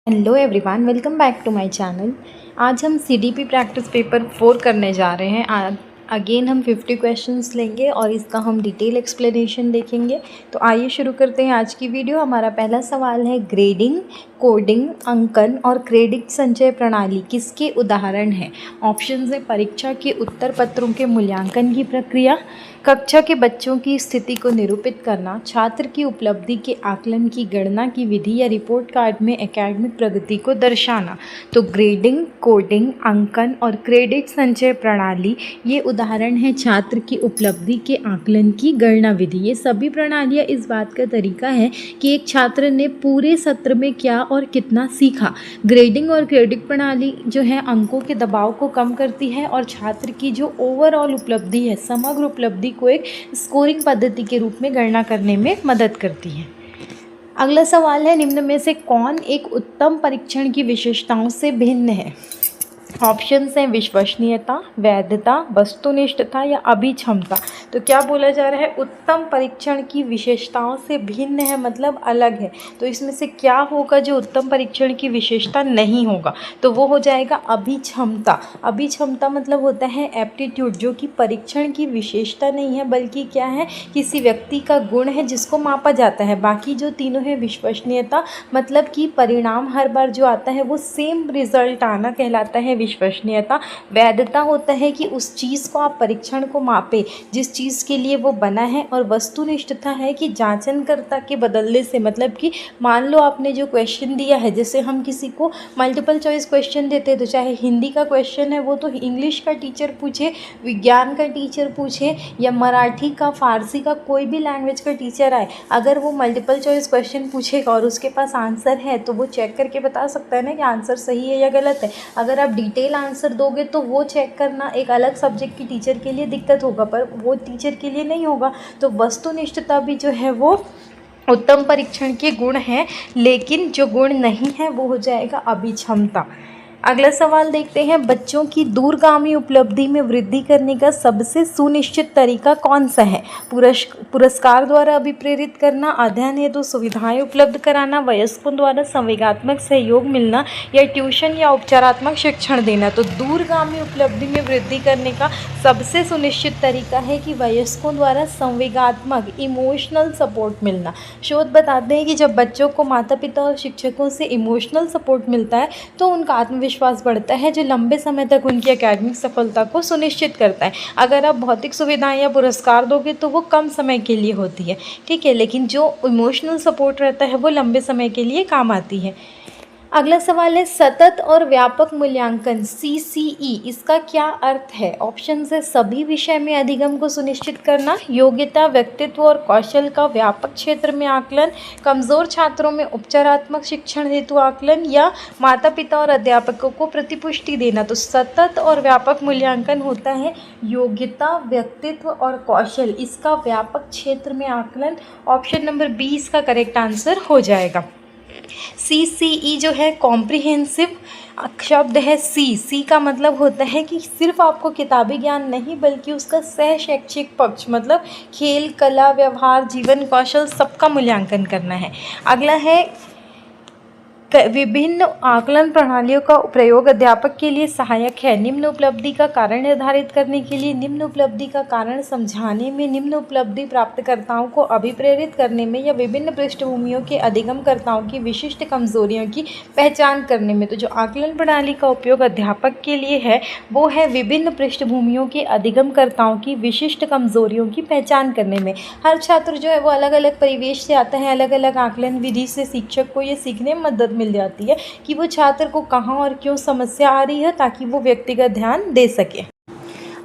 Hello everyone, welcome back to my channel. आज हम CDP practice paper 4 करने जा रहे हैं। अगेन हम 50 क्वेश्चंस लेंगे और इसका हम डिटेल एक्सप्लेनेशन देखेंगे। तो आइए शुरू करते हैं आज की वीडियो। हमारा पहला सवाल है, ग्रेडिंग, कोडिंग, अंकन और क्रेडिट संचय प्रणाली किसके उदाहरण हैं? ऑप्शन है परीक्षा के उत्तर पत्रों के मूल्यांकन की प्रक्रिया, कक्षा के बच्चों की स्थिति को निरूपित करना, छात्र की उपलब्धि के आकलन की गणना की विधि या रिपोर्ट कार्ड में एकेडमिक प्रगति को दर्शाना। तो ग्रेडिंग, कोडिंग, अंकन और क्रेडिट संचय प्रणाली ये उदाहरण है छात्र की उपलब्धि के आकलन की गणना विधि। ये सभी प्रणालियाँ इस बात का तरीका है कि एक छात्र ने पूरे सत्र में क्या और कितना सीखा। ग्रेडिंग और क्रेडिट प्रणाली जो है अंकों के दबाव को कम करती है और छात्र की जो ओवरऑल उपलब्धि है, समग्र उपलब्धि को एक स्कोरिंग पद्धति के रूप में गणना करने में मदद करती है। अगला सवाल है, निम्न में से कौन एक उत्तम परीक्षण की विशेषताओं से भिन्न है? ऑप्शंस हैं विश्वसनीयता, वैधता, वस्तुनिष्ठता या अभिक्षमता। तो क्या बोला जा रहा है? उत्तम परीक्षण की विशेषताओं से भिन्न है मतलब अलग है। तो इसमें से क्या होगा जो उत्तम परीक्षण की विशेषता नहीं होगा? तो वो हो जाएगा अभिक्षमता। अभिक्षमता मतलब होता है एप्टीट्यूड, जो कि परीक्षण की विशेषता नहीं है बल्कि क्या है, किसी व्यक्ति का गुण है जिसको मापा जाता है। बाकी जो तीनों है, विश्वसनीयता मतलब कि परिणाम हर बार जो आता है वो सेम रिजल्ट आना कहलाता है विश्वसनीयता। वैधता होता है कि उस चीज़ को आप परीक्षण को मापे जिस चीज़ के लिए वो बना है। और वस्तुनिष्ठता है कि जांचनकर्ता के बदलने से, मतलब कि मान लो आपने जो क्वेश्चन दिया है, जैसे हम किसी को मल्टीपल चॉइस क्वेश्चन देते हैं तो चाहे हिंदी का क्वेश्चन है वो तो इंग्लिश का टीचर पूछे, विज्ञान का टीचर पूछे या मराठी का, फारसी का, कोई भी लैंग्वेज का टीचर आए, अगर वो मल्टीपल चॉइस क्वेश्चन पूछेगा और उसके पास आंसर है तो वो चेक करके बता सकता है ना कि आंसर सही है या गलत है। अगर आप डिटेल आंसर दोगे तो वो चेक करना एक अलग सब्जेक्ट की टीचर के लिए दिक्कत होगा, पर वो टीचर के लिए नहीं होगा। तो वस्तुनिष्ठता भी जो है वो उत्तम परीक्षण के गुण हैं, लेकिन जो गुण नहीं है वो हो जाएगा अभिक्षमता। अगला सवाल देखते हैं, बच्चों की दूरगामी उपलब्धि में वृद्धि करने का सबसे सुनिश्चित तरीका कौन सा है? पुरस्कार द्वारा अभिप्रेरित करना, अध्ययन हेतु सुविधाएं उपलब्ध कराना, वयस्कों द्वारा संवेगात्मक सहयोग मिलना या ट्यूशन या उपचारात्मक शिक्षण देना। तो दूरगामी उपलब्धि में वृद्धि करने का सबसे सुनिश्चित तरीका है कि वयस्कों द्वारा संवेगात्मक इमोशनल सपोर्ट मिलना। शोध बताते हैं कि जब बच्चों को माता पिता और शिक्षकों से इमोशनल सपोर्ट मिलता है तो उनका आत्मविश्वास बढ़ता है, जो लंबे समय तक उनकी एकेडमिक सफलता को सुनिश्चित करता है। अगर आप भौतिक सुविधाएं या पुरस्कार दोगे तो वो कम समय के लिए होती है, ठीक है, लेकिन जो इमोशनल सपोर्ट रहता है वो लंबे समय के लिए काम आती है। अगला सवाल है, सतत और व्यापक मूल्यांकन CCE, इसका क्या अर्थ है? ऑप्शन है सभी विषय में अधिगम को सुनिश्चित करना, योग्यता, व्यक्तित्व और कौशल का व्यापक क्षेत्र में आकलन, कमज़ोर छात्रों में उपचारात्मक शिक्षण हेतु आकलन या माता पिता और अध्यापकों को प्रतिपुष्टि देना। तो सतत और व्यापक मूल्यांकन होता है योग्यता, व्यक्तित्व और कौशल, इसका व्यापक क्षेत्र में आकलन। ऑप्शन नंबर 20 का करेक्ट आंसर हो जाएगा। CCE जो है कॉम्प्रिहेंसिव शब्द है। सी का मतलब होता है कि सिर्फ आपको किताबी ज्ञान नहीं बल्कि उसका सह शैक्षिक पक्ष, मतलब खेल, कला, व्यवहार, जीवन कौशल, सबका मूल्यांकन करना है। अगला है, विभिन्न आकलन प्रणालियों का प्रयोग अध्यापक के लिए सहायक है। निम्न उपलब्धि का कारण निर्धारित करने के लिए, निम्न उपलब्धि का कारण समझाने में, निम्न उपलब्धि प्राप्तकर्ताओं को अभिप्रेरित करने में या विभिन्न पृष्ठभूमियों के अधिगमकर्ताओं की विशिष्ट कमजोरियों की पहचान करने में। तो जो आकलन प्रणाली का उपयोग अध्यापक के लिए है वो है विभिन्न पृष्ठभूमियों के अधिगमकर्ताओं की विशिष्ट कमजोरियों की पहचान करने में। हर छात्र जो है वो अलग अलग परिवेश से आता है, अलग अलग आकलन विधि से शिक्षक को ये सीखने में मदद मिल जाती है कि वो छात्र को कहाँ और क्यों समस्या आ रही है ताकि वो व्यक्तिगत ध्यान दे सके।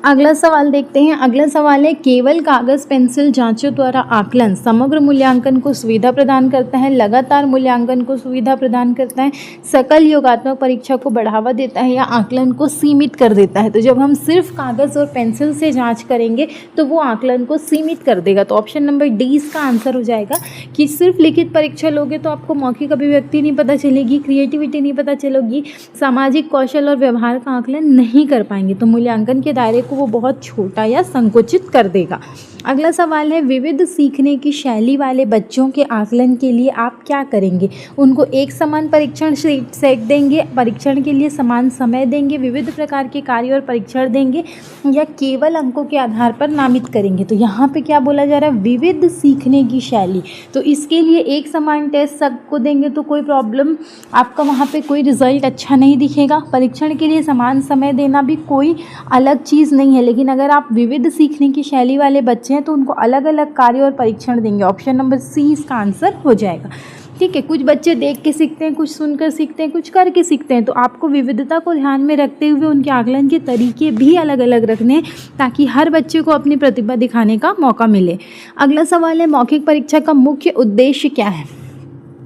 अगला सवाल देखते हैं। अगला सवाल है, केवल कागज़ पेंसिल जांचों द्वारा आकलन समग्र मूल्यांकन को सुविधा प्रदान करता है, लगातार मूल्यांकन को सुविधा प्रदान करता है, सकल योगात्मक परीक्षा को बढ़ावा देता है या आकलन को सीमित कर देता है? तो जब हम सिर्फ कागज़ और पेंसिल से जांच करेंगे तो वो आकलन को सीमित कर देगा। तो ऑप्शन नंबर D इसका आंसर हो जाएगा कि सिर्फ लिखित परीक्षा लोगे तो आपको मौखिक अभिव्यक्ति नहीं पता चलेगी, क्रिएटिविटी नहीं पता चलेगी, सामाजिक कौशल और व्यवहार का आकलन नहीं कर पाएंगे, तो मूल्यांकन के दायरे वो बहुत छोटा या संकुचित कर देगा। अगला सवाल है, विविध सीखने की शैली वाले बच्चों के आकलन के लिए आप क्या करेंगे? उनको एक समान परीक्षण सेट देंगे, परीक्षण के लिए समान समय देंगे, विविध प्रकार के कार्य और परीक्षण देंगे, या केवल अंकों के आधार पर नामित करेंगे? तो यहाँ पे क्या बोला जा रहा है, विविध सीखने की शैली। तो इसके लिए एक समान टेस्ट सबको देंगे तो कोई प्रॉब्लम, आपका वहाँ पे कोई रिजल्ट अच्छा नहीं दिखेगा। परीक्षण के लिए समान समय देना भी कोई अलग चीज़ नहीं है, लेकिन अगर आप विविध सीखने की शैली वाले बच्चे हैं तो उनको अलग अलग कार्य और परीक्षण देंगे। ऑप्शन नंबर सी इसका आंसर हो जाएगा। ठीक है, कुछ बच्चे देख के सीखते हैं, कुछ सुनकर सीखते हैं, कुछ करके सीखते हैं। तो आपको विविधता को ध्यान में रखते हुए उनके आकलन के तरीके भी अलग अलग रखने हैं ताकि हर बच्चे को अपनी प्रतिभा दिखाने का मौका मिले। अगला सवाल है, मौखिक परीक्षा का मुख्य उद्देश्य क्या है?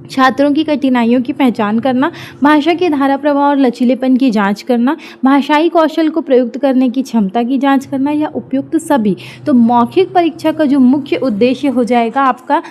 छात्रों की कठिनाइयों की पहचान करना, भाषा के धारा प्रवाह और लचीलेपन की जांच करना, भाषाई कौशल को प्रयुक्त करने की क्षमता की जांच करना, या उपयुक्त सभी। तो मौखिक परीक्षा का जो मुख्य उद्देश्य हो जाएगा आपका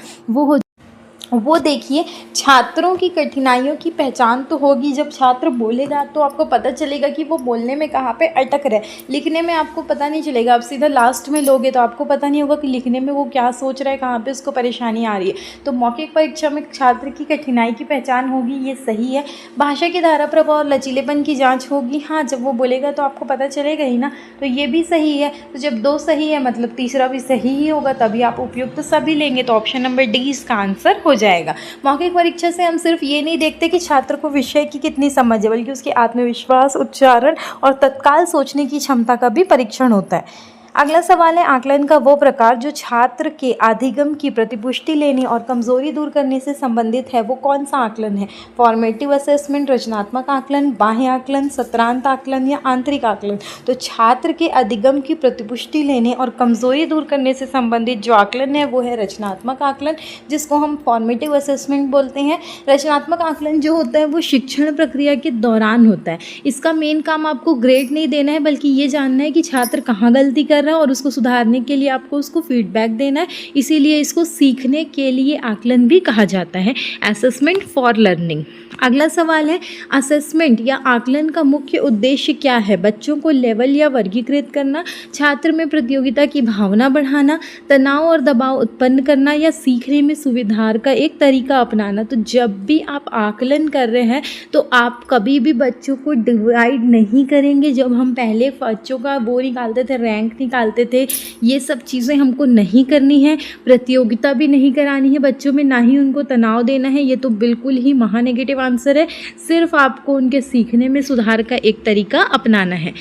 वो देखिए, छात्रों की कठिनाइयों की पहचान तो होगी। जब छात्र बोलेगा तो आपको पता चलेगा कि वो बोलने में कहाँ पे अटक रहा है, लिखने में आपको पता नहीं चलेगा। आप सीधा लास्ट में लोगे तो आपको पता नहीं होगा कि लिखने में वो क्या सोच रहा है, कहाँ पे उसको परेशानी आ रही है। तो मौखिक परीक्षा में छात्र की कठिनाई की पहचान होगी, ये सही है। भाषा की धारा प्रवाह और लचीलेपन की जाँच होगी, हाँ, जब वो बोलेगा तो आपको पता चलेगा ही ना, तो ये भी सही है। तो जब दो सही है मतलब तीसरा भी सही ही होगा, तभी आप उपयुक्त सभी लेंगे। तो ऑप्शन नंबर डी इसका आंसर हो जाएगा। मौखिक परीक्षा से हम सिर्फ ये नहीं देखते कि छात्र को विषय की कितनी समझ है, बल्कि उसके आत्मविश्वास, उच्चारण और तत्काल सोचने की क्षमता का भी परीक्षण होता है। अगला सवाल है, आकलन का वो प्रकार जो छात्र के अधिगम की प्रतिपुष्टि लेने और कमजोरी दूर करने से संबंधित है, वो कौन सा आकलन है? फॉर्मेटिव असेसमेंट, रचनात्मक आकलन, बाह्य आकलन, सत्रांत आकलन, या आंतरिक आकलन? तो छात्र के अधिगम की प्रतिपुष्टि लेने और कमजोरी दूर करने से संबंधित जो आकलन है वो है रचनात्मक आकलन, जिसको हम फॉर्मेटिव असेसमेंट बोलते हैं। रचनात्मक आकलन जो होता है वो शिक्षण प्रक्रिया के दौरान होता है। इसका मेन काम आपको ग्रेड नहीं देना है, बल्कि ये जानना है कि छात्र कहाँ गलती कर रहा है और उसको सुधारने के लिए आपको उसको फीडबैक देना है। इसीलिए इसको सीखने के लिए आकलन भी कहा जाता है, असेसमेंट फॉर लर्निंग। अगला सवाल है, असेसमेंट या आकलन का मुख्य उद्देश्य क्या है? बच्चों को लेवल या वर्गीकृत करना, छात्र में प्रतियोगिता की भावना बढ़ाना, तनाव और दबाव उत्पन्न करना, या सीखने में सुविधार का एक तरीका अपनाना? तो जब भी आप आकलन कर रहे हैं तो आप कभी भी बच्चों को डिवाइड नहीं करेंगे। जब हम पहले बच्चों का वो निकालते थे, रैंक निकालते थे, ये सब चीज़ें हमको नहीं करनी है। प्रतियोगिता भी नहीं करानी है बच्चों में, ना ही उनको तनाव देना है। ये तो बिल्कुल ही महा नेगेटिव आंसर है। सिर्फ आपको उनके सीखने में सुधार का एक तरीका अपनाना है।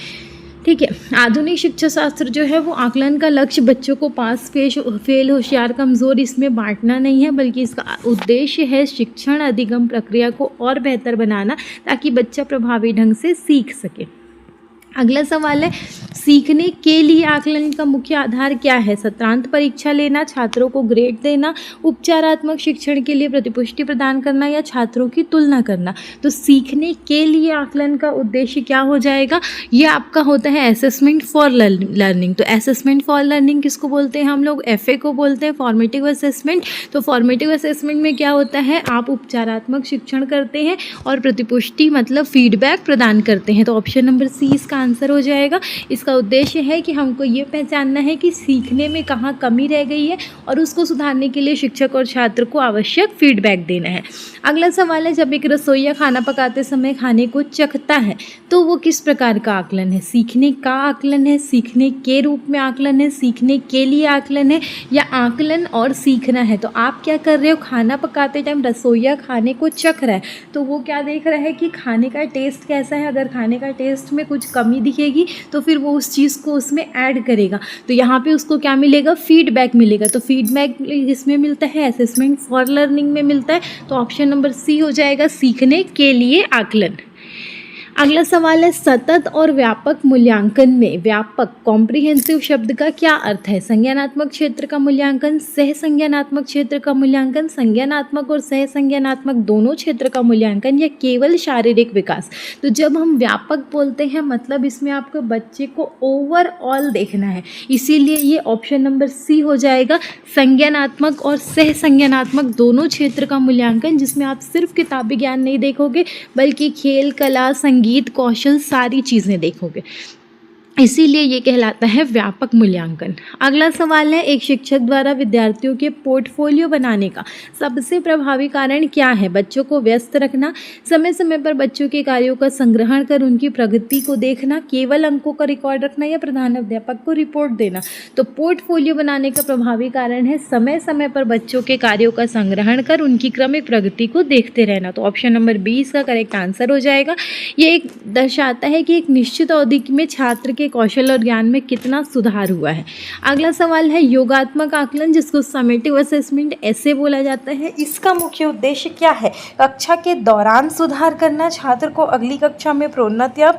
ठीक है, आधुनिक शिक्षा शास्त्र जो है वो आकलन का लक्ष्य बच्चों को पास, फेल, होशियार, कमज़ोर इसमें बांटना नहीं है, बल्कि इसका उद्देश्य है शिक्षण अधिगम प्रक्रिया को और बेहतर बनाना ताकि बच्चा प्रभावी ढंग से सीख सके। अगला सवाल है, सीखने के लिए आकलन का मुख्य आधार क्या है? सत्रांत परीक्षा लेना, छात्रों को ग्रेड देना, उपचारात्मक शिक्षण के लिए प्रतिपुष्टि प्रदान करना, या छात्रों की तुलना करना? तो सीखने के लिए आकलन का उद्देश्य क्या हो जाएगा? ये आपका होता है असेसमेंट फॉर लर्निंग। तो असेसमेंट फॉर लर्निंग किसको बोलते हैं हम लोग? FA को बोलते हैं, फॉर्मेटिव असेसमेंट। तो फॉर्मेटिव असेसमेंट में क्या होता है, आप उपचारात्मक शिक्षण करते हैं और प्रतिपुष्टि मतलब फीडबैक प्रदान करते हैं। तो ऑप्शन नंबर सी इसका आंसर हो जाएगा। इसका उद्देश्य है कि हमको ये पहचानना है कि सीखने में कहाँ कमी रह गई है और उसको सुधारने के लिए शिक्षक और छात्र को आवश्यक फीडबैक देना है। अगला सवाल है, जब एक रसोइया खाना पकाते समय खाने को चखता है तो वो किस प्रकार का आकलन है? सीखने का आकलन है, सीखने के रूप में आकलन है, सीखने के लिए आकलन है, या आकलन और सीखना है? तो आप क्या कर रहे हो, खाना पकाते टाइम रसोइया खाने को चख रहा है तो वो क्या देख रहा है कि खाने का टेस्ट कैसा है। अगर खाने का टेस्ट में कुछ कमी दिखेगी तो फिर वो उस चीज़ को उसमें ऐड करेगा। तो यहाँ पे उसको क्या मिलेगा, फीडबैक मिलेगा। तो फीडबैक इसमें मिलता है, असेसमेंट फॉर लर्निंग में मिलता है। तो ऑप्शन नंबर सी हो जाएगा, सीखने के लिए आकलन। अगला सवाल है, सतत और व्यापक मूल्यांकन में व्यापक कॉम्प्रिहेंसिव शब्द का क्या अर्थ है? संज्ञानात्मक क्षेत्र का मूल्यांकन, सह संज्ञानात्मक क्षेत्र का मूल्यांकन, संज्ञानात्मक और सह संज्ञानात्मक दोनों क्षेत्र का मूल्यांकन, या केवल शारीरिक विकास? तो जब हम व्यापक बोलते हैं मतलब इसमें आपको बच्चे को ओवरऑल देखना है, इसीलिए ये ऑप्शन नंबर सी हो जाएगा, संज्ञानात्मक और सह संज्ञानात्मक दोनों क्षेत्र का मूल्यांकन, जिसमें आप सिर्फ किताबी ज्ञान नहीं देखोगे बल्कि खेल, कला, संगीत, कौशल सारी चीज़ें देखोगे। इसीलिए ये कहलाता है व्यापक मूल्यांकन। अगला सवाल है, एक शिक्षक द्वारा विद्यार्थियों के पोर्टफोलियो बनाने का सबसे प्रभावी कारण क्या है? बच्चों को व्यस्त रखना, समय समय पर बच्चों के कार्यों का संग्रहण कर उनकी प्रगति को देखना, केवल अंकों का रिकॉर्ड रखना या प्रधान अध्यापक को रिपोर्ट देना। तो पोर्टफोलियो बनाने का प्रभावी कारण है समय समय पर बच्चों के कार्यों का संग्रहण कर उनकी क्रमिक प्रगति को देखते रहना। तो ऑप्शन नंबर 20 का करेक्ट आंसर हो जाएगा। ये एक दर्शाता है कि एक निश्चित अवधि में छात्र के कौशल और ज्ञान में कितना सुधार हुआ है। अगला सवाल है, योगात्मक आकलन जिसको समेटिव असेसमेंट ऐसे बोला जाता है, इसका मुख्य उद्देश्य क्या है? कक्षा के दौरान सुधार करना, छात्र को अगली कक्षा में प्रोन्नति या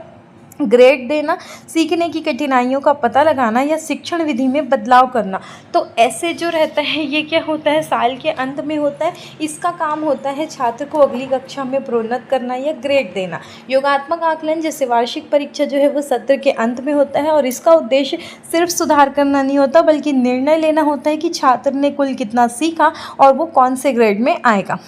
ग्रेड देना, सीखने की कठिनाइयों का पता लगाना या शिक्षण विधि में बदलाव करना। तो ऐसे जो रहता है ये क्या होता है, साल के अंत में होता है। इसका काम होता है छात्र को अगली कक्षा में प्रोन्नत करना या ग्रेड देना। योगात्मक आकलन जैसे वार्षिक परीक्षा जो है वो सत्र के अंत में होता है और इसका उद्देश्य सिर्फ सुधार करना नहीं होता बल्कि निर्णय लेना होता है कि छात्र ने कुल कितना सीखा और वो कौन से ग्रेड में आएगा।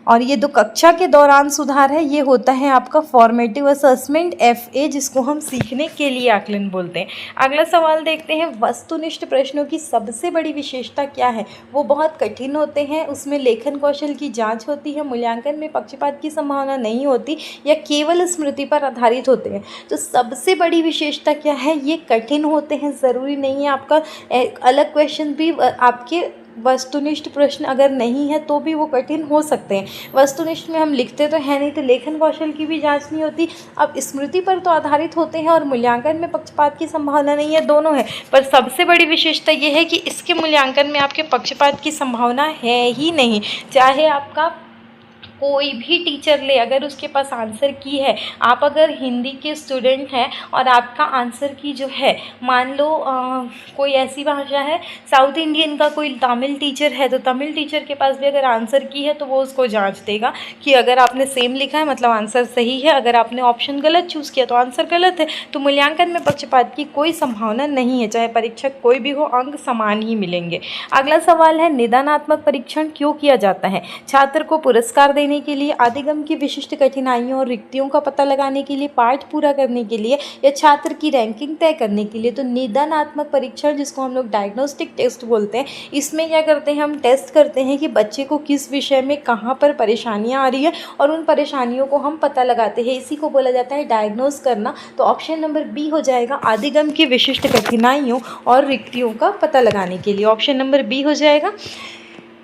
और ये जो कक्षा के दौरान सुधार है ये होता है आपका फॉर्मेटिव असेसमेंट FA, जिसको हम सीखने के लिए आकलन बोलते हैं। अगला सवाल देखते हैं, वस्तुनिष्ठ प्रश्नों की सबसे बड़ी विशेषता क्या है? वो बहुत कठिन होते हैं, उसमें लेखन कौशल की जांच होती है, मूल्यांकन में पक्षपात की संभावना नहीं होती या केवल स्मृति पर आधारित होते हैं। तो सबसे बड़ी विशेषता क्या है? ये कठिन होते हैं। ज़रूरी नहीं है आपका अलग क्वेश्चन भी आपके वस्तुनिष्ठ प्रश्न अगर नहीं है तो भी वो कठिन हो सकते हैं। वस्तुनिष्ठ में हम लिखते तो है नहीं, तो लेखन कौशल की भी जांच नहीं होती। अब स्मृति पर तो आधारित होते हैं और मूल्यांकन में पक्षपात की संभावना नहीं है, दोनों है। पर सबसे बड़ी विशेषता ये है कि इसके मूल्यांकन में आपके पक्षपात की संभावना है ही नहीं। चाहे आपका कोई भी टीचर ले, अगर उसके पास आंसर की है, आप अगर हिंदी के स्टूडेंट हैं और आपका आंसर की जो है, मान लो कोई ऐसी भाषा है, साउथ इंडियन का कोई तमिल टीचर है, तो तमिल टीचर के पास भी अगर आंसर की है तो वो उसको जांच देगा कि अगर आपने सेम लिखा है मतलब आंसर सही है, अगर आपने ऑप्शन गलत चूज़ किया तो आंसर गलत है। तो मूल्यांकन में पक्षपात की कोई संभावना नहीं है, चाहे परीक्षक कोई भी हो, अंक समान ही मिलेंगे। अगला सवाल है, निदानात्मक परीक्षण क्यों किया जाता है? छात्र को पुरस्कार देने के लिए, आदिगम की विशिष्ट कठिनाइयों और रिक्तियों का पता लगाने के लिए, पाठ पूरा करने के लिए या छात्र की रैंकिंग तय करने के लिए। तो निदानात्मक परीक्षण जिसको हम लोग डायग्नोस्टिक टेस्ट बोलते हैं, इसमें क्या करते हैं, हम टेस्ट करते हैं कि बच्चे को किस विषय में कहाँ पर परेशानियाँ आ रही है और उन परेशानियों को हम पता लगाते हैं। इसी को बोला जाता है डायग्नोस करना। तो ऑप्शन नंबर बी हो जाएगा, आदिगम की विशिष्ट कठिनाइयों और रिक्तियों का पता लगाने के लिए। ऑप्शन नंबर बी हो जाएगा।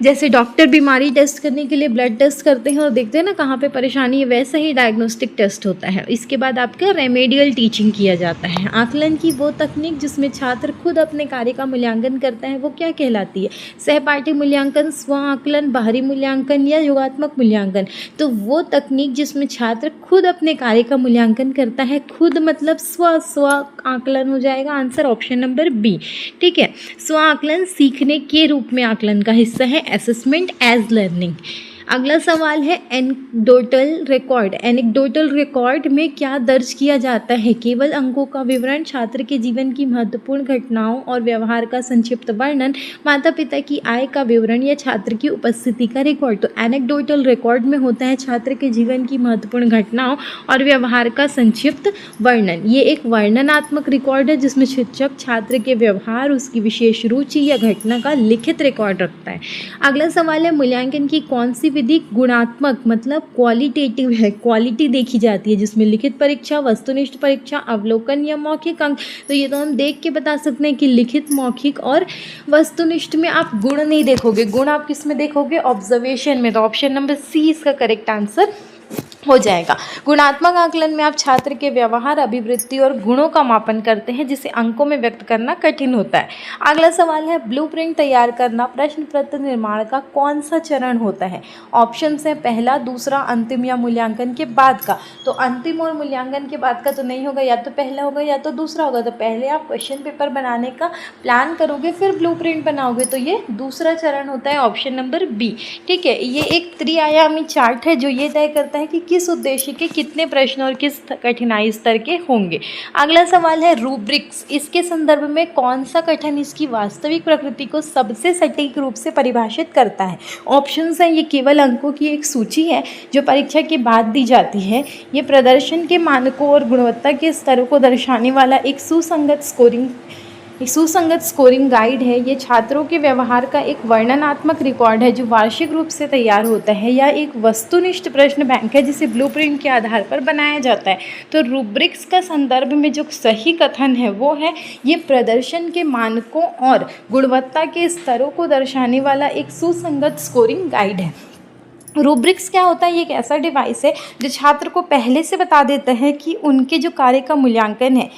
जैसे डॉक्टर बीमारी टेस्ट करने के लिए ब्लड टेस्ट करते हैं और देखते हैं ना कहाँ पे परेशानी है, वैसा ही डायग्नोस्टिक टेस्ट होता है। इसके बाद आपका रेमेडियल टीचिंग किया जाता है। आकलन की वो तकनीक जिसमें छात्र खुद अपने कार्य का मूल्यांकन करता है वो क्या कहलाती है? सहपाठी मूल्यांकन, स्व आकलन, बाहरी मूल्यांकन या योगात्मक मूल्यांकन? तो वो तकनीक जिसमें छात्र खुद अपने कार्य का मूल्यांकन करता है, खुद मतलब स्व आकलन हो जाएगा आंसर, ऑप्शन नंबर बी। ठीक है, स्व आकलन सीखने के रूप में आकलन का हिस्सा है, असेसमेंट एज लर्निंग। अगला सवाल है, एनेक्डोटल रिकॉर्ड। एनेक्डोटल रिकॉर्ड में क्या दर्ज किया जाता है? केवल अंकों का विवरण, छात्र के जीवन की महत्वपूर्ण घटनाओं और व्यवहार का संक्षिप्त वर्णन, माता पिता की आय का विवरण या छात्र की उपस्थिति का रिकॉर्ड? तो एनेक्डोटल रिकॉर्ड में होता है छात्र के जीवन की महत्वपूर्ण घटनाओं और व्यवहार का संक्षिप्त वर्णन। ये एक वर्णनात्मक रिकॉर्ड है जिसमें शिक्षक छात्र के व्यवहार, उसकी विशेष रुचि या घटना का लिखित रिकॉर्ड रखता है। अगला सवाल है, मूल्यांकन की कौन सी विधि गुणात्मक मतलब क्वालिटेटिव है? क्वालिटी देखी जाती है जिसमें लिखित परीक्षा, वस्तुनिष्ठ परीक्षा, अवलोकन या मौखिक अंक। तो ये तो हम देख के बता सकते हैं कि लिखित, मौखिक और वस्तुनिष्ठ में आप गुण नहीं देखोगे। गुण आप किस में देखोगे? ऑब्जर्वेशन में। तो ऑप्शन नंबर सी इसका करेक्ट आंसर हो जाएगा। गुणात्मक आकलन में आप छात्र के व्यवहार, अभिवृत्ति और गुणों का मापन करते हैं जिसे अंकों में व्यक्त करना कठिन होता है। अगला सवाल है, ब्लूप्रिंट तैयार करना प्रश्न पत्र निर्माण का कौन सा चरण होता है? ऑप्शन है पहला, दूसरा, अंतिम या मूल्यांकन के बाद का। तो अंतिम और मूल्यांकन के बाद का तो नहीं होगा, या तो पहला होगा या तो दूसरा होगा। तो पहले आप क्वेश्चन पेपर बनाने का प्लान करोगे फिर ब्लूप्रिंट बनाओगे, तो ये दूसरा चरण होता है, ऑप्शन नंबर बी। ठीक है, ये एक त्रिआयामी चार्ट है जो ये तय करता है कि किस उद्देश्य के कितने प्रश्न और किस कठिनाई स्तर के होंगे। अगला सवाल है रूब्रिक्स, इसके संदर्भ में कौन सा कथन इसकी वास्तविक प्रकृति को सबसे सटीक रूप से परिभाषित करता है। ऑप्शंस हैं, ये केवल अंकों की एक सूची है जो परीक्षा के बाद दी जाती है। ये प्रदर्शन के मानकों और गुणवत्ता के स्तरों को दर्शाने वाला एक सुसंगत स्कोरिंग गाइड है। ये छात्रों के व्यवहार का एक वर्णनात्मक रिकॉर्ड है जो वार्षिक रूप से तैयार होता है, या एक वस्तुनिष्ठ प्रश्न बैंक है जिसे ब्लूप्रिंट के आधार पर बनाया जाता है। तो रूब्रिक्स का संदर्भ में जो सही कथन है वो है ये प्रदर्शन के मानकों और गुणवत्ता के स्तरों को दर्शाने वाला एक सुसंगत स्कोरिंग गाइड है। रूब्रिक्स क्या होता है, ये एक ऐसा डिवाइस है जो छात्र को पहले से बता देता है कि उनके जो कार्य का मूल्यांकन है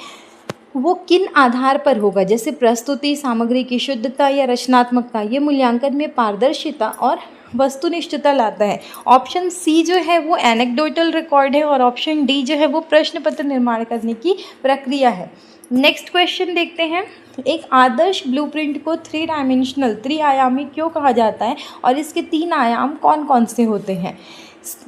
वो किन आधार पर होगा, जैसे प्रस्तुति, सामग्री की शुद्धता या रचनात्मकता। ये मूल्यांकन में पारदर्शिता और वस्तुनिष्ठता लाता है। ऑप्शन सी जो है वो एनेक्डोटल रिकॉर्ड है और ऑप्शन डी जो है वो प्रश्न पत्र निर्माण करने की प्रक्रिया है। नेक्स्ट क्वेश्चन देखते हैं। एक आदर्श ब्लूप्रिंट को त्रिआयामी क्यों कहा जाता है और इसके 3 आयाम कौन कौन से होते हैं।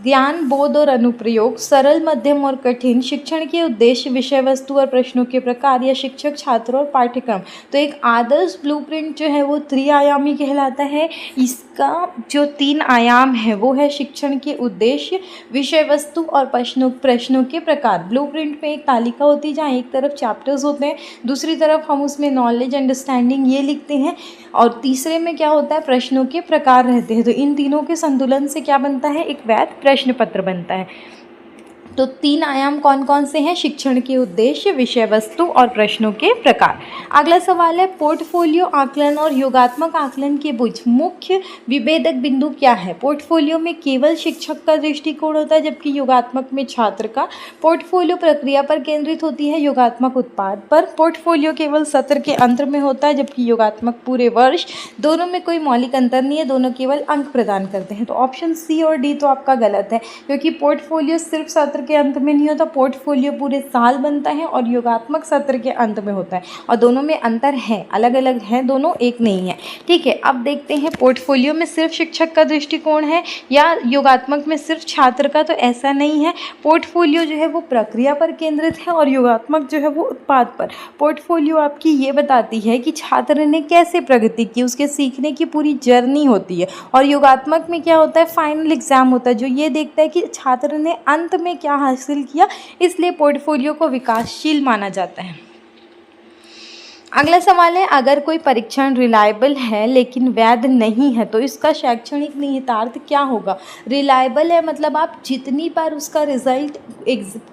ज्ञान, बोध और अनुप्रयोग, सरल, मध्यम और कठिन, शिक्षण के उद्देश्य, विषय वस्तु और प्रश्नों के प्रकार, या शिक्षक, छात्र और पाठ्यक्रम। तो एक आदर्श ब्लूप्रिंट जो है वो त्रिआयामी कहलाता है। इसका जो 3 आयाम है वो है शिक्षण के उद्देश्य, विषय वस्तु और प्रश्नों के प्रकार। ब्लूप्रिंट में एक तालिका होती है जहाँ एक तरफ चैप्टर्स होते हैं, दूसरी तरफ हम उसमें नॉलेज, अंडरस्टैंडिंग ये लिखते हैं, और तीसरे में क्या होता है, प्रश्नों के प्रकार रहते हैं। तो इन तीनों के संतुलन से क्या बनता है, एक वैध प्रश्न पत्र बनता है। तो 3 आयाम कौन कौन से हैं, शिक्षण के उद्देश्य, विषय वस्तु और प्रश्नों के प्रकार। अगला सवाल है पोर्टफोलियो आकलन और योगात्मक आकलन के बीच मुख्य विभेदक बिंदु क्या है। पोर्टफोलियो में केवल शिक्षक का दृष्टिकोण होता है, जबकि योगात्मक में छात्र का। पोर्टफोलियो प्रक्रिया पर केंद्रित होती है, योगात्मक उत्पाद पर। पोर्टफोलियो केवल सत्र के अंत में होता है, जबकि योगात्मक पूरे वर्ष। दोनों में कोई मौलिक अंतर नहीं है, दोनों केवल अंक प्रदान करते हैं। तो ऑप्शन सी और डी तो आपका गलत है, क्योंकि पोर्टफोलियो सिर्फ सत्र के अंत में नहीं होता, पोर्टफोलियो पूरे साल बनता है और योगात्मक सत्र के अंत में होता है, और दोनों में अंतर है, अलग अलग हैं दोनों, एक नहीं है। ठीक है, अब देखते हैं पोर्टफोलियो में सिर्फ शिक्षक का दृष्टिकोण है या योगात्मक में सिर्फ छात्र का। तो ऐसा नहीं है, पोर्टफोलियो जो है वो प्रक्रिया पर केंद्रित है और योगात्मक जो है वो उत्पाद पर। पोर्टफोलियो आपकी ये बताती है कि छात्र ने कैसे प्रगति की, उसके सीखने की पूरी जर्नी होती है, और योगात्मक में क्या होता है, फाइनल एग्जाम होता है जो ये देखता है कि छात्र ने अंत में क्या हासिल किया, इसलिए पोर्टफोलियो को विकासशील माना जाता है। अगला सवाल है, अगर कोई परीक्षण रिलायबल है लेकिन वैध नहीं है तो इसका शैक्षणिक निहितार्थ क्या होगा। रिलायबल है मतलब आप जितनी बार उसका रिजल्ट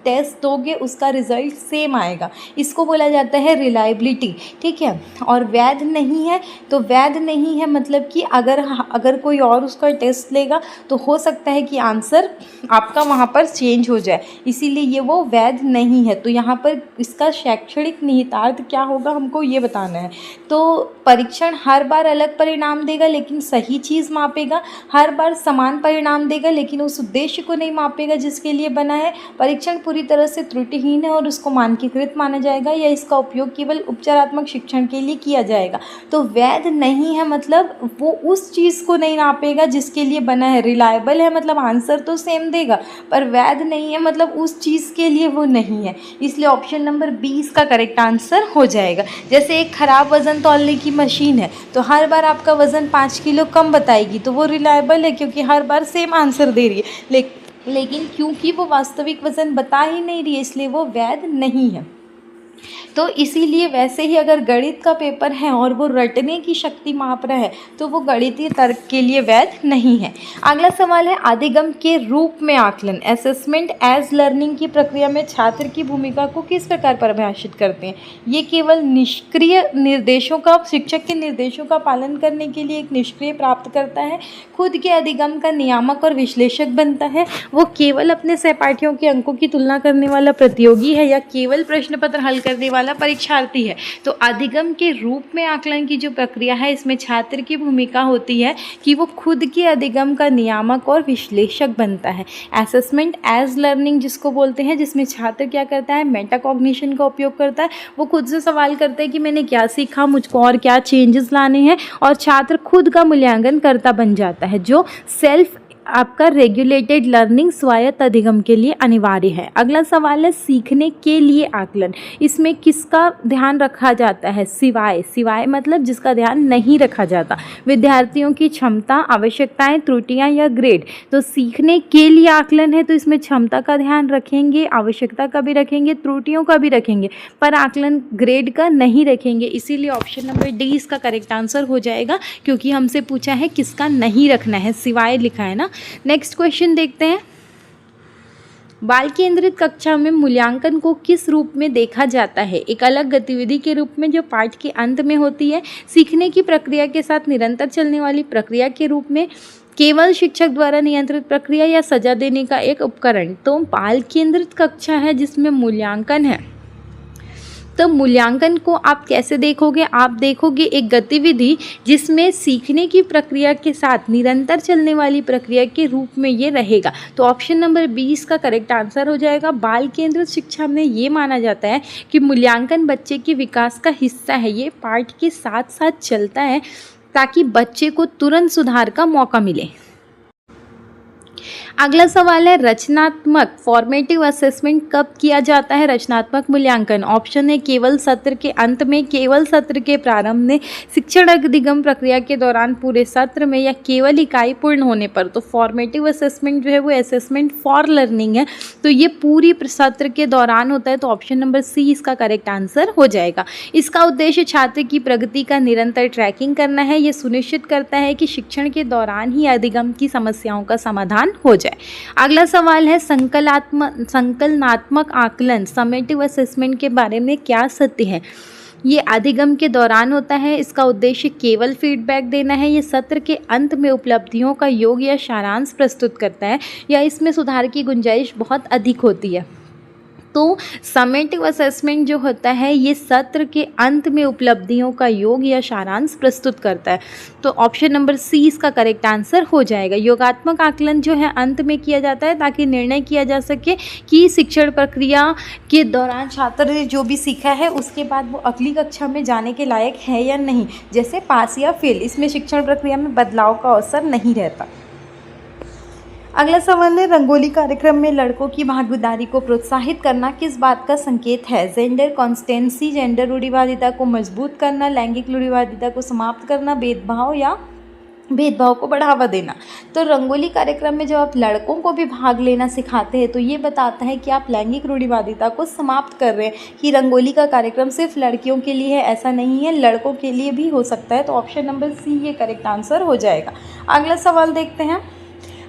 टेस्ट दोगे उसका रिजल्ट सेम आएगा, इसको बोला जाता है रिलायबिलिटी। ठीक है, और वैध नहीं है तो वैध नहीं है मतलब कि अगर कोई और उसका टेस्ट लेगा तो हो सकता है कि आंसर आपका वहाँ पर चेंज हो जाए, इसीलिए ये वो वैध नहीं है। तो यहाँ पर इसका शैक्षणिक निहितार्थ क्या होगा हमको ये बताना है। तो परीक्षण हर बार अलग परिणाम देगा लेकिन सही चीज़ मापेगा, हर बार समान परिणाम देगा लेकिन उस उद्देश्य को नहीं मापेगा जिसके लिए बना है। परीक्षण पूरी तरह से त्रुटिहीन है और उसको मानकीकृत माना जाएगा, या इसका उपयोग केवल उपचारात्मक शिक्षण के लिए किया जाएगा। तो वैध नहीं है मतलब वो उस चीज़ को नहीं नापेगा जिसके लिए बना है। रिलायबल है मतलब आंसर तो सेम देगा, पर वैध नहीं है मतलब उस चीज़ के लिए वो नहीं है, इसलिए ऑप्शन नंबर 20 का करेक्ट आंसर हो जाएगा। जैसे एक ख़राब वज़न तौलने की मशीन है तो हर बार आपका वज़न 5 किलो कम बताएगी, तो वो रिलायबल है क्योंकि हर बार सेम आंसर दे रही है, लेकिन क्योंकि वो वास्तविक वज़न बता ही नहीं रही है इसलिए वो वैध नहीं है। तो इसीलिए वैसे ही अगर गणित का पेपर है और वो रटने की शक्ति माप रहा है तो वो गणितीय तर्क के लिए वैध नहीं है। अगला सवाल है, अधिगम के रूप में आकलन असेसमेंट एज लर्निंग की प्रक्रिया में छात्र की भूमिका को किस प्रकार परिभाषित करते हैं। ये केवल निष्क्रिय निर्देशों का, शिक्षक के निर्देशों का पालन करने के लिए एक निष्क्रिय प्राप्त करता है, खुद के अधिगम का नियामक और विश्लेषक बनता है, वो केवल अपने सहपाठियों के अंकों की तुलना करने वाला प्रतियोगी है, या केवल प्रश्न पत्र हल करने वाला परीक्षार्थी है। तो अधिगम के रूप में आकलन की जो प्रक्रिया है इसमें छात्र की भूमिका होती है कि वो खुद के अधिगम का नियामक और विश्लेषक बनता है। असेसमेंट एज लर्निंग जिसको बोलते हैं, जिसमें छात्र क्या करता है, मेटाकॉग्निशन का उपयोग करता है, वो खुद से सवाल करता है कि मैंने क्या सीखा, मुझको और क्या चेंजेस लाने हैं, और छात्र खुद का मूल्यांकन करता बन जाता है, जो सेल्फ आपका रेगुलेटेड लर्निंग स्वायत्त अधिगम के लिए अनिवार्य है। अगला सवाल है सीखने के लिए आकलन, इसमें किसका ध्यान रखा जाता है? सिवाय मतलब जिसका ध्यान नहीं रखा जाता। विद्यार्थियों की क्षमता, आवश्यकताएं, त्रुटियां या ग्रेड। तो सीखने के लिए आकलन है तो इसमें क्षमता का ध्यान रखेंगे, आवश्यकता का भी रखेंगे, त्रुटियों का भी रखेंगे, पर आकलन ग्रेड का नहीं रखेंगे। इसीलिए ऑप्शन नंबर डी इसका करेक्ट आंसर हो जाएगा, क्योंकि हमसे पूछा है किसका नहीं रखना है, सिवाय लिखा है ना। नेक्स्ट क्वेश्चन देखते हैं। बाल केंद्रित कक्षा में मूल्यांकन को किस रूप में देखा जाता है? एक अलग गतिविधि के रूप में जो पाठ के अंत में होती है, सीखने की प्रक्रिया के साथ निरंतर चलने वाली प्रक्रिया के रूप में, केवल शिक्षक द्वारा नियंत्रित प्रक्रिया या सजा देने का एक उपकरण। तो बाल केंद्रित कक्षा है जिसमें मूल्यांकन है। तो मूल्यांकन को आप कैसे देखोगे? आप देखोगे एक गतिविधि जिसमें सीखने की प्रक्रिया के साथ निरंतर चलने वाली प्रक्रिया के रूप में ये रहेगा। तो ऑप्शन नंबर 20 का करेक्ट आंसर हो जाएगा। बाल केंद्रित शिक्षा में ये माना जाता है कि मूल्यांकन बच्चे के विकास का हिस्सा है, ये पाठ के साथ साथ चलता है ताकि बच्चे को तुरंत सुधार का मौका मिले। अगला सवाल है रचनात्मक फॉर्मेटिव असेसमेंट कब किया जाता है? रचनात्मक मूल्यांकन ऑप्शन है केवल सत्र के अंत में, केवल सत्र के प्रारंभ में, शिक्षण अधिगम प्रक्रिया के दौरान, पूरे सत्र में, या केवल इकाई पूर्ण होने पर। तो फॉर्मेटिव असेसमेंट जो है वो असेसमेंट फॉर लर्निंग है, तो ये पूरी सत्र के दौरान होता है। तो ऑप्शन नंबर सी इसका करेक्ट आंसर हो जाएगा। इसका उद्देश्य छात्र की प्रगति का निरंतर ट्रैकिंग करना है। ये सुनिश्चित करता है कि शिक्षण के दौरान ही अधिगम की समस्याओं का समाधान हो जाए। अगला सवाल है संकलनात्मक आकलन समेटिव असेसमेंट के बारे में क्या सत्य है? ये अधिगम के दौरान होता है। इसका उद्देश्य केवल फीडबैक देना है। ये सत्र के अंत में उपलब्धियों का योग या सारांश प्रस्तुत करता है, या इसमें सुधार की गुंजाइश बहुत अधिक होती है। तो समेटिव असेसमेंट जो होता है ये सत्र के अंत में उपलब्धियों का योग या सारांश प्रस्तुत करता है। तो ऑप्शन नंबर सी इसका करेक्ट आंसर हो जाएगा। योगात्मक आकलन जो है अंत में किया जाता है ताकि निर्णय किया जा सके कि शिक्षण प्रक्रिया के दौरान छात्र ने जो भी सीखा है उसके बाद वो अगली कक्षा में जाने के लायक है या नहीं, जैसे पास या फेल। इसमें शिक्षण प्रक्रिया में बदलाव का अवसर नहीं रहता। अगला सवाल है रंगोली कार्यक्रम में लड़कों की भागीदारी को प्रोत्साहित करना किस बात का संकेत है? जेंडर कॉन्स्टेंसी, जेंडर रूढ़िवादिता को मजबूत करना, लैंगिक रूढ़िवादिता को समाप्त करना, भेदभाव को बढ़ावा देना। तो रंगोली कार्यक्रम में जब आप लड़कों को भी भाग लेना सिखाते हैं तो ये बताता है कि आप लैंगिक रूढ़िवादिता को समाप्त कर रहे हैं, कि रंगोली का कार्यक्रम सिर्फ लड़कियों के लिए है ऐसा नहीं है, लड़कों के लिए भी हो सकता है। तो ऑप्शन नंबर सी ये करेक्ट आंसर हो जाएगा। अगला सवाल देखते हैं।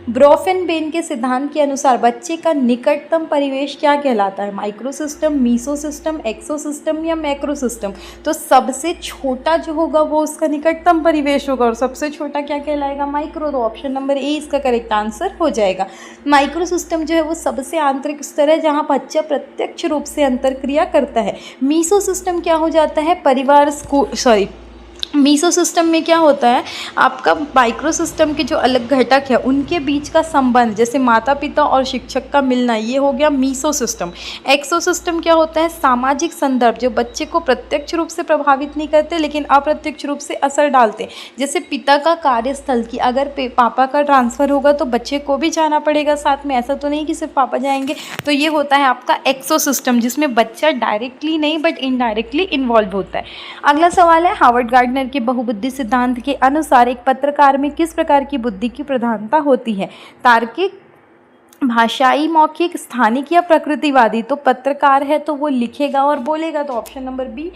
ब्रोफेन-बेन के सिद्धांत के अनुसार बच्चे का निकटतम परिवेश क्या कहलाता है? माइक्रो सिस्टम, मीसो सिस्टम, एक्सो सिस्टम या मैक्रो सिस्टम? तो सबसे छोटा जो होगा वो उसका निकटतम परिवेश होगा, और सबसे छोटा क्या कहलाएगा? माइक्रो। तो ऑप्शन नंबर ए इसका करेक्ट आंसर हो जाएगा। माइक्रो सिस्टम जो है वो सबसे आंतरिक स्तर है जहाँ बच्चा प्रत्यक्ष रूप से अंतरक्रिया करता है। मीसो सिस्टम क्या हो जाता है? मीसो सिस्टम में क्या होता है, आपका माइक्रो सिस्टम के जो अलग घटक है उनके बीच का संबंध, जैसे माता पिता और शिक्षक का मिलना, ये हो गया मीसो सिस्टम। एक्सो सिस्टम क्या होता है? सामाजिक संदर्भ जो बच्चे को प्रत्यक्ष रूप से प्रभावित नहीं करते लेकिन अप्रत्यक्ष रूप से असर डालते, जैसे पिता का कार्यस्थल की अगर पापा का ट्रांसफ़र होगा तो बच्चे को भी जाना पड़ेगा साथ में, ऐसा तो नहीं कि सिर्फ पापा जाएंगे। तो ये होता है आपका एक्सो सिस्टम जिसमें बच्चा डायरेक्टली नहीं बट इनडायरेक्टली इन्वॉल्व होता है। अगला सवाल है हार्वर्ड गार्डनर के बहुबुद्धि सिद्धांत के अनुसार एक पत्रकार में किस प्रकार की बुद्धि की प्रधानता होती है? तार्किक, भाषाई, मौखिक, स्थानिक या प्रकृतिवादी? तो पत्रकार है तो वो लिखेगा और बोलेगा, तो ऑप्शन नंबर बी।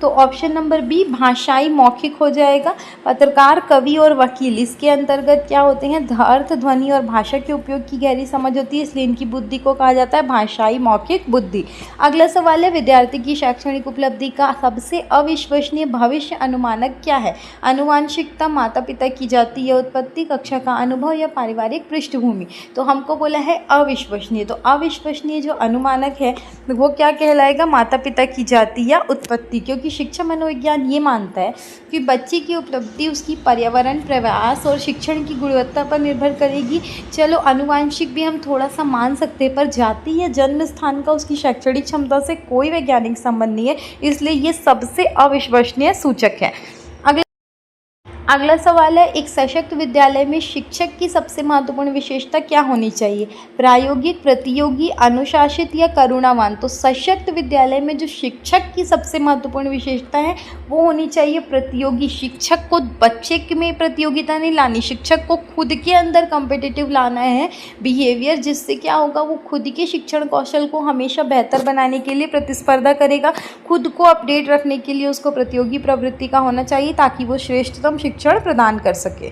तो ऑप्शन नंबर बी भाषाई मौखिक हो जाएगा। पत्रकार, कवि और वकील इसके अंतर्गत क्या होते हैं? अर्थ, ध्वनि और भाषा के उपयोग की गहरी समझ होती है, इसलिए इनकी बुद्धि को कहा जाता है भाषाई मौखिक बुद्धि। अगला सवाल है विद्यार्थी की शैक्षणिक उपलब्धि का सबसे अविश्वसनीय भविष्य अनुमानक क्या है? आनुवांशिकता, माता पिता की जाति या उत्पत्ति, कक्षा का अनुभव या पारिवारिक पृष्ठभूमि? तो हमको बोला है अविश्वसनीय, तो अविश्वसनीय जो अनुमानक है वो क्या कहलाएगा? माता पिता की जाति या उत्पत्ति, क्योंकि शिक्षा मनोविज्ञान ये मानता है कि बच्चे की उपलब्धि उसकी पर्यावरण, प्रयास और शिक्षण की गुणवत्ता पर निर्भर करेगी। चलो आनुवांशिक भी हम थोड़ा सा मान सकते हैं, पर जाति या जन्म स्थान का उसकी शैक्षणिक क्षमता से कोई वैज्ञानिक संबंध नहीं है, इसलिए ये सबसे अविश्वसनीय सूचक है। अगला सवाल है, एक सशक्त विद्यालय में शिक्षक की सबसे महत्वपूर्ण विशेषता क्या होनी चाहिए? प्रायोगिक, प्रतियोगी, अनुशासित या करुणावान? तो सशक्त विद्यालय में जो शिक्षक की सबसे महत्वपूर्ण विशेषता है वो होनी चाहिए प्रतियोगी। शिक्षक को बच्चे में प्रतियोगिता नहीं लानी, शिक्षक को खुद के अंदर कॉम्पिटिटिव लाना है बिहेवियर, जिससे क्या होगा, वो खुद के शिक्षण कौशल को हमेशा बेहतर बनाने के लिए प्रतिस्पर्धा करेगा। खुद को अपडेट रखने के लिए उसको प्रतियोगी प्रवृत्ति का होना चाहिए ताकि वो श्रेष्ठतम शिक्षण प्रदान कर सके।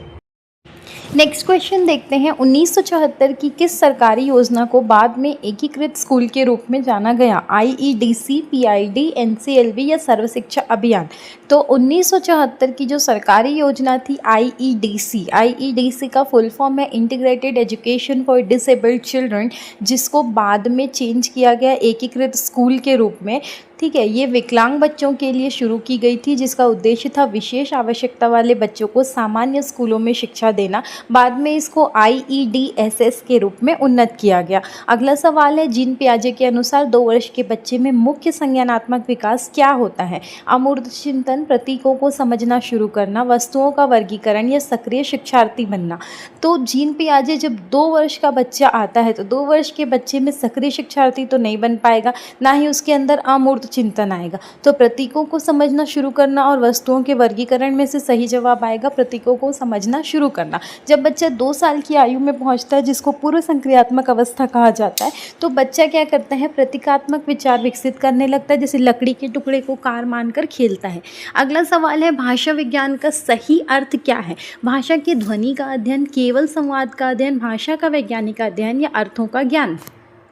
नेक्स्ट क्वेश्चन देखते हैं, 1974 की किस सरकारी योजना को बाद में एकीकृत स्कूल के रूप में जाना गया? IEDC, PID, NCLB या सर्व शिक्षा अभियान? तो 1974 की जो सरकारी योजना थी IEDC का फुल फॉर्म है integrated education for disabled children, जिसको बाद में चेंज किया गया एकीकृत स्कूल के रूप में। ठीक है, ये विकलांग बच्चों के लिए शुरू की गई थी, जिसका उद्देश्य था विशेष आवश्यकता वाले बच्चों को सामान्य स्कूलों में शिक्षा देना। बाद में इसको IEDSS के रूप में उन्नत किया गया। अगला सवाल है, जीन पियाजे के अनुसार 2 वर्ष के बच्चे में मुख्य संज्ञानात्मक विकास क्या होता है? अमूर्त चिंतन, प्रतीकों को समझना शुरू करना, वस्तुओं का वर्गीकरण या सक्रिय शिक्षार्थी बनना? तो जीन पियाजे जब 2 वर्ष का बच्चा आता है तो 2 वर्ष के बच्चे में सक्रिय शिक्षार्थी तो नहीं बन पाएगा, ना ही उसके अंदर अमूर्त चिंतन आएगा। तो प्रतीकों को समझना शुरू करना और वस्तुओं के वर्गीकरण में से सही जवाब आएगा प्रतीकों को समझना शुरू करना। जब बच्चा 2 साल की आयु में पहुंचता है, जिसको पूर्व संक्रियात्मक अवस्था कहा जाता है, तो बच्चा क्या करता है, प्रतीकात्मक विचार विकसित करने लगता है, जैसे लकड़ी के टुकड़े को कार मानकर खेलता है। अगला सवाल है, भाषा विज्ञान का सही अर्थ क्या है? भाषा की ध्वनि का अध्ययन, केवल संवाद का अध्ययन, भाषा का वैज्ञानिक अध्ययन या अर्थों का ज्ञान?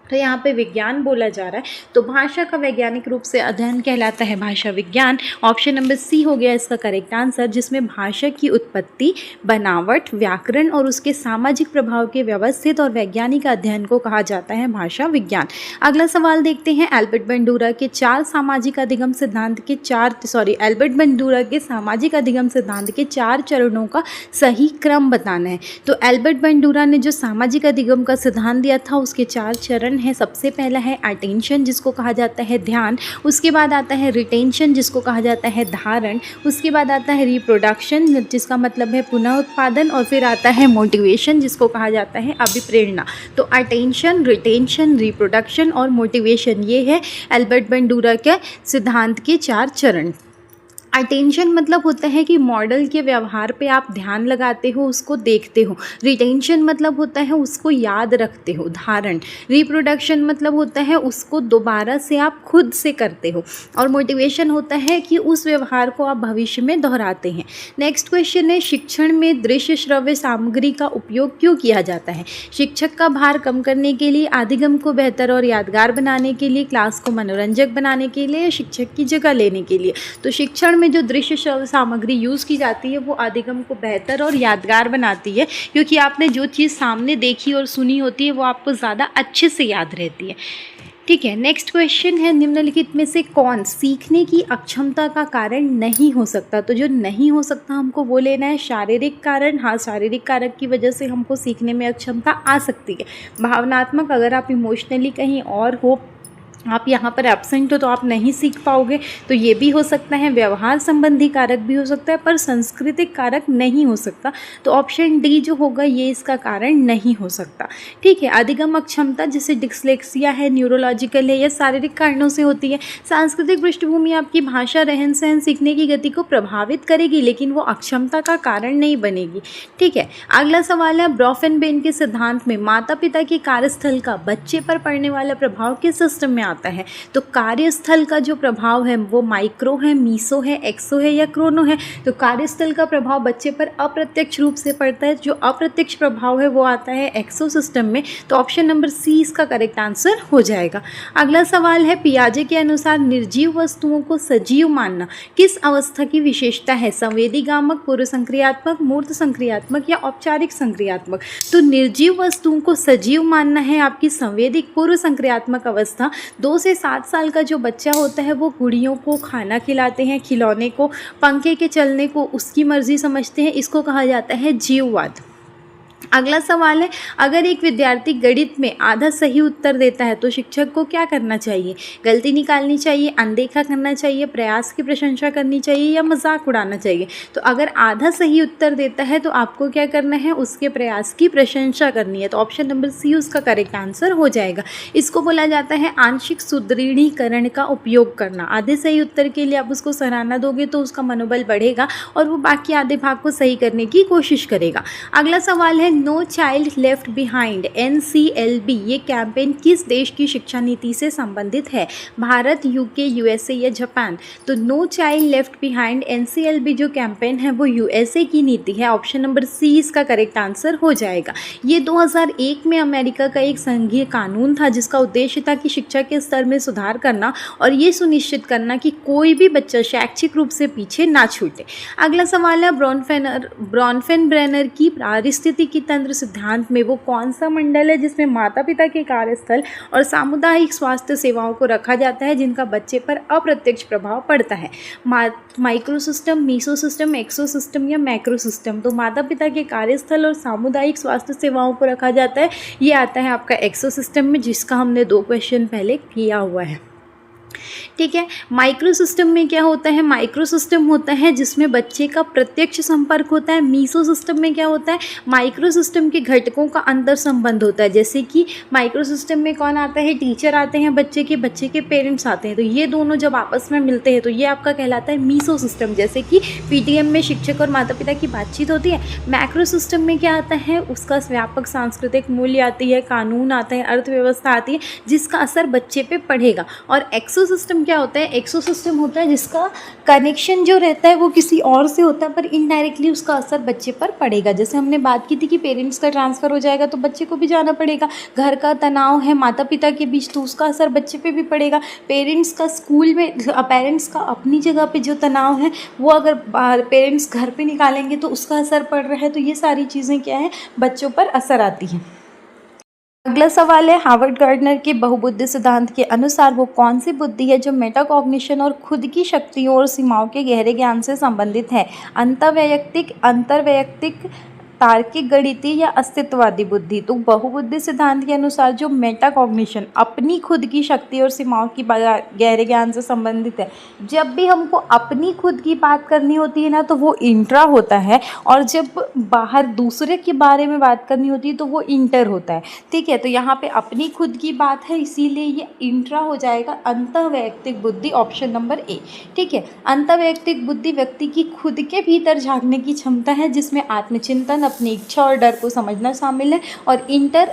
तो यहाँ पे विज्ञान बोला जा रहा है, तो भाषा का वैज्ञानिक रूप से अध्ययन कहलाता है भाषा विज्ञान। ऑप्शन नंबर सी हो गया इसका करेक्ट आंसर, जिसमें भाषा की उत्पत्ति, बनावट, व्याकरण और उसके सामाजिक प्रभाव के व्यवस्थित और वैज्ञानिक अध्ययन को कहा जाता है भाषा विज्ञान। अगला सवाल देखते हैं, एल्बर्ट बंडूरा के सामाजिक अधिगम सिद्धांत के 4 चरणों का सही क्रम बताना है। तो एल्बर्ट बंडूरा ने जो सामाजिक अधिगम का सिद्धांत दिया था उसके 4 चरण है। सबसे पहला है अटेंशन, जिसको कहा जाता है ध्यान, उसके बाद आता है रिटेंशन, जिसको कहा जाता है धारण, उसके बाद आता है रिप्रोडक्शन, जिसका मतलब है पुनः उत्पादन, और फिर आता है मोटिवेशन, जिसको कहा जाता है अभिप्रेरणा। तो अटेंशन, रिटेंशन, रिप्रोडक्शन और मोटिवेशन, ये है एल्बर्ट बंडूरा के सिद्धांत के 4 चरण। अटेंशन मतलब होता है कि मॉडल के व्यवहार पे आप ध्यान लगाते हो, उसको देखते हो। रिटेंशन मतलब होता है उसको याद रखते हो, धारण। रिप्रोडक्शन मतलब होता है उसको दोबारा से आप खुद से करते हो, और मोटिवेशन होता है कि उस व्यवहार को आप भविष्य में दोहराते हैं। नेक्स्ट क्वेश्चन है, शिक्षण में दृश्य श्रव्य सामग्री का उपयोग क्यों किया जाता है? शिक्षक का भार कम करने के लिए, अधिगम को बेहतर और यादगार बनाने के लिए, क्लास को मनोरंजक बनाने के लिए, शिक्षक की जगह लेने के लिए? तो शिक्षण में जो दृश्य श्रव्य सामग्री यूज़ की जाती है वो अधिगम को बेहतर और यादगार बनाती है, क्योंकि आपने जो चीज़ सामने देखी और सुनी होती है वो आपको ज़्यादा अच्छे से याद रहती है। ठीक है, नेक्स्ट क्वेश्चन है, निम्नलिखित में से कौन सीखने की अक्षमता का कारण नहीं हो सकता? तो जो नहीं हो सकता हमको वो लेना है शारीरिक कारण। हाँ, शारीरिक कारक की वजह से हमको सीखने में अक्षमता आ सकती है। भावनात्मक, अगर आप इमोशनली कहीं और हो, आप यहाँ पर एब्सेंट हो तो आप नहीं सीख पाओगे, तो ये भी हो सकता है। व्यवहार संबंधी कारक भी हो सकता है, पर सांस्कृतिक कारक नहीं हो सकता। तो ऑप्शन डी जो होगा ये इसका कारण नहीं हो सकता। ठीक है, अधिगम अक्षमता जैसे डिस्लेक्सिया है, न्यूरोलॉजिकल है या शारीरिक कारणों से होती है। सांस्कृतिक पृष्ठभूमि आपकी भाषा, रहन सहन, सीखने की गति को प्रभावित करेगी, लेकिन वो अक्षमता का कारण नहीं बनेगी। ठीक है, अगला सवाल है, ब्रॉफेनबेन के सिद्धांत में माता पिता के कार्यस्थल का बच्चे पर पड़ने वाला प्रभाव किस सिस्टम में आता है? तो कार्यस्थल का जो प्रभाव है वो माइक्रो है, मीसो है, एक्सो है या क्रोनो है? तो कार्यस्थल का प्रभाव बच्चे पर अप्रत्यक्ष रूप से पड़ता है। जो अप्रत्यक्ष प्रभाव है वो आता है एक्सो सिस्टम में। तो ऑप्शन नंबर सी इसका करेक्ट आंसर हो जाएगा। अगला सवाल है, पियाजे के अनुसार निर्जीव वस्तुओं को सजीव मानना किस अवस्था की विशेषता है? संवेदीगामक, पूर्व संक्रियात्मक, मूर्त संक्रियात्मक या औपचारिक संक्रियात्मक? तो निर्जीव वस्तुओं को सजीव मानना है आपकी संवेदिक पूर्व संक्रियात्मक अवस्था। 2 से 7 साल का जो बच्चा होता है वो गुड़ियों को खाना खिलाते हैं, खिलौने को, पंखे के चलने को उसकी मर्जी समझते हैं, इसको कहा जाता है जीववाद। अगला सवाल है, अगर एक विद्यार्थी गणित में आधा सही उत्तर देता है तो शिक्षक को क्या करना चाहिए? गलती निकालनी चाहिए, अनदेखा करना चाहिए, प्रयास की प्रशंसा करनी चाहिए या मजाक उड़ाना चाहिए? तो अगर आधा सही उत्तर देता है तो आपको क्या करना है? उसके प्रयास की प्रशंसा करनी है। तो ऑप्शन नंबर सी उसका करेक्ट आंसर हो जाएगा। इसको बोला जाता है आंशिक सुदृढ़ीकरण का उपयोग करना। आधे सही उत्तर के लिए आप उसको सराहना दोगे तो उसका मनोबल बढ़ेगा और वो बाकी आधे भाग को सही करने की कोशिश करेगा। अगला सवाल है, no child left behind NCLB ये कैंपेन किस देश की शिक्षा नीति से संबंधित है? भारत, UK, USA या जापान? तो no child left behind NCLB जो कैंपेन है वो USA की नीति है। ऑप्शन नंबर सी इसका करेक्ट आंसर हो जाएगा। ये 2001 में अमेरिका का एक संघीय कानून था जिसका उद्देश्य था कि शिक्षा के स्तर में सुधार करना और ये सुनिश्चित करना कि कोई भी बच्चा शैक्षिक रूप से पीछे ना छूटे। अगला सवाल है, ब्रॉनफेन-ब्रेनर की पारिस्थितिकी तंत्र सिद्धांत में वो कौन सा मंडल है जिसमें माता पिता के कार्यस्थल और सामुदायिक स्वास्थ्य सेवाओं को रखा जाता है जिनका बच्चे पर अप्रत्यक्ष प्रभाव पड़ता है? माइक्रो सिस्टम, मीसो सिस्टम, एक्सो सिस्टम या मैक्रो सिस्टम? तो माता पिता के कार्यस्थल और सामुदायिक स्वास्थ्य सेवाओं को रखा जाता है, ये आता है आपका एक्सो सिस्टम में, जिसका हमने 2 क्वेश्चन पहले किया हुआ है। ठीक है। माइक्रो सिस्टम में क्या होता है? माइक्रो सिस्टम होता है जिसमें बच्चे का प्रत्यक्ष संपर्क होता है। मीसो सिस्टम में क्या होता है? माइक्रो सिस्टम के घटकों का अंतर संबंध होता है। जैसे कि माइक्रो सिस्टम में कौन आता है? टीचर आते हैं, बच्चे के पेरेंट्स आते हैं, तो ये दोनों जब आपस में मिलते हैं तो ये आपका कहलाता है मीसो सिस्टम। जैसे कि PTM में शिक्षक और माता पिता की बातचीत होती है। मैक्रो सिस्टम में क्या आता है? उसका व्यापक सांस्कृतिक मूल्य आती है, कानून आता है, अर्थव्यवस्था आती है जिसका असर बच्चे पे पड़ेगा। और एक्सो सिस्टम क्या होता है? एक्सो सिस्टम होता है जिसका कनेक्शन जो रहता है वो किसी और से होता है पर इनडायरेक्टली उसका असर बच्चे पर पड़ेगा। जैसे हमने बात की थी कि पेरेंट्स का ट्रांसफ़र हो जाएगा तो बच्चे को भी जाना पड़ेगा। घर का तनाव है माता पिता के बीच तो उसका असर बच्चे पे भी पड़ेगा। पेरेंट्स का स्कूल में, पेरेंट्स का अपनी जगह पे जो तनाव है वो अगर पेरेंट्स घर पे निकालेंगे तो उसका असर पड़ रहा है। तो ये सारी चीज़ें क्या है? बच्चों पर असर आती हैं। अगला सवाल है, हार्वर्ड गार्डनर के बहुबुद्धि सिद्धांत के अनुसार वो कौन सी बुद्धि है जो मेटाकॉग्निशन और खुद की शक्तियों और सीमाओं के गहरे ज्ञान से संबंधित है? अंतर्वैयक्तिक, तार्किक, गणितीय या अस्तित्ववादी बुद्धि? तो बहुबुद्धि सिद्धांत के अनुसार जो मेटाकॉग्निशन अपनी खुद की शक्ति और सीमाओं की गहरे ज्ञान से संबंधित है। जब भी हमको अपनी खुद की बात करनी होती है ना तो वो इंट्रा होता है, और जब बाहर दूसरे के बारे में बात करनी होती है तो वो इंटर होता है। ठीक है, तो यहाँ पे अपनी खुद की बात है इसीलिए ये इंट्रा हो जाएगा। अंतर्वैयक्तिक बुद्धि ऑप्शन नंबर ए। ठीक है, अंतर्वैयक्तिक बुद्धि व्यक्ति की खुद के भीतर झांकने की क्षमता है जिसमें आत्मचिंतन, अपनी इच्छा और डर को समझना शामिल है। और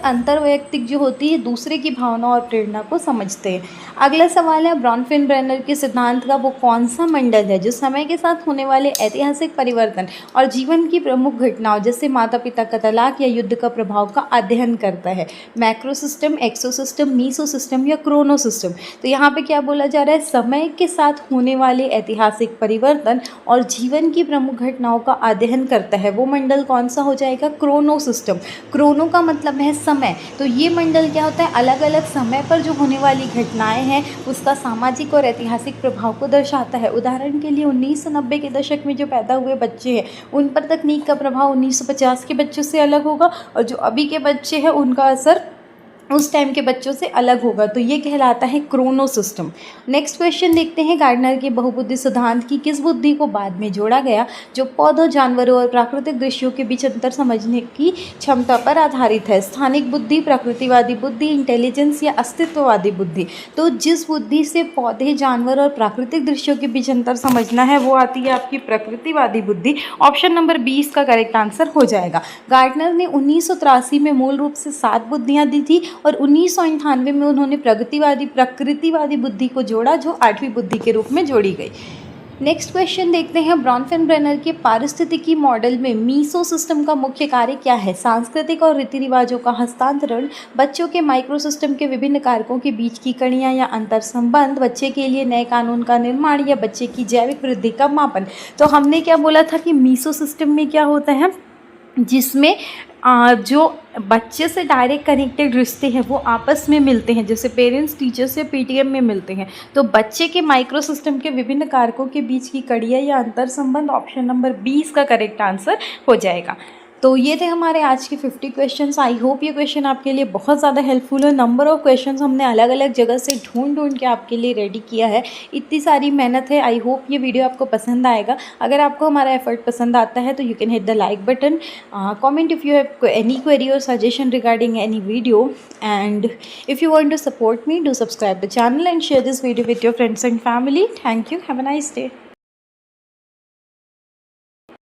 अंतर्वैयक्तिक जो होती है दूसरे की भावना और प्रेरणा को समझते हैं। अगला सवाल है, ब्रॉनफेन-ब्रेनर के सिद्धांत का वो कौन सा मंडल है जो समय के साथ होने वाले ऐतिहासिक परिवर्तन और जीवन की प्रमुख घटनाओं जैसे माता पिता का तलाक या युद्ध का प्रभाव का अध्ययन करता है? मैक्रो सिस्टम, एक्सो सिस्टम, मीसो सिस्टम या क्रोनो सिस्टम? तो यहाँ पे क्या बोला जा रहा है? समय के साथ होने वाले ऐतिहासिक परिवर्तन और जीवन की प्रमुख घटनाओं का अध्ययन करता है। वो मंडल कौन सा हो जाएगा? Chrono system. क्रोनो का मतलब है समय। तो ये मंडल क्या होता है? अलग अलग समय पर जो होने वाली घटनाएं हैं उसका सामाजिक और ऐतिहासिक प्रभाव को दर्शाता है। उदाहरण के लिए 1990 के दशक में जो पैदा हुए बच्चे हैं उन पर तकनीक का प्रभाव 1950 के बच्चों से अलग होगा, और जो अभी के बच्चे हैं उनका असर उस टाइम के बच्चों से अलग होगा। तो ये कहलाता है क्रोनो सिस्टम। नेक्स्ट क्वेश्चन देखते हैं, गार्डनर के बहुबुद्धि सिद्धांत की किस बुद्धि को बाद में जोड़ा गया जो पौधों, जानवरों और प्राकृतिक दृश्यों के बीच अंतर समझने की क्षमता पर आधारित है? स्थानिक बुद्धि, प्रकृतिवादी बुद्धि, इंटेलिजेंस या अस्तित्ववादी बुद्धि? तो जिस बुद्धि से पौधे, जानवर और प्राकृतिक दृश्यों के बीच अंतर समझना है वो आती है आपकी प्रकृतिवादी बुद्धि। ऑप्शन नंबर 20 का करेक्ट आंसर हो जाएगा। गार्डनर ने 1983 में मूल रूप से 7 बुद्धियाँ दी थी और 1998 में उन्होंने प्रकृतिवादी बुद्धि को जोड़ा जो 8वीं बुद्धि के रूप में जोड़ी गई। नेक्स्ट क्वेश्चन देखते हैं, ब्रॉनफेन-ब्रेनर के पारिस्थितिकी मॉडल में मीसो सिस्टम का मुख्य कार्य क्या है? सांस्कृतिक और रीति रिवाजों का हस्तांतरण, बच्चों के माइक्रो सिस्टम के विभिन्न कारकों के बीच की कड़ियाँ या अंतर संबंध, बच्चे के लिए नए कानून का निर्माण या बच्चे की जैविक वृद्धि का मापन? तो हमने क्या बोला था कि मीसो सिस्टम में क्या होता है, जिसमें जो बच्चे से डायरेक्ट कनेक्टेड रिश्ते हैं वो आपस में मिलते हैं, जैसे पेरेंट्स टीचर्स या PTM में मिलते हैं। तो बच्चे के माइक्रो सिस्टम के विभिन्न कारकों के बीच की कड़ियाँ या अंतर संबंध ऑप्शन नंबर 20 का करेक्ट आंसर हो जाएगा। तो ये थे हमारे आज के 50 क्वेश्चंस। आई होप ये क्वेश्चन आपके लिए बहुत ज़्यादा हेल्पफुल है। नंबर ऑफ़ क्वेश्चंस हमने अलग अलग जगह से ढूंढ के आपके लिए रेडी किया है। इतनी सारी मेहनत है। आई होप ये वीडियो आपको पसंद आएगा। अगर आपको हमारा एफर्ट पसंद आता है तो you can hit the like button, comment if you have any query और suggestion regarding any video, and if you want to support me, do subscribe the channel and share this video with your friends and family. Thank you. Have a nice day.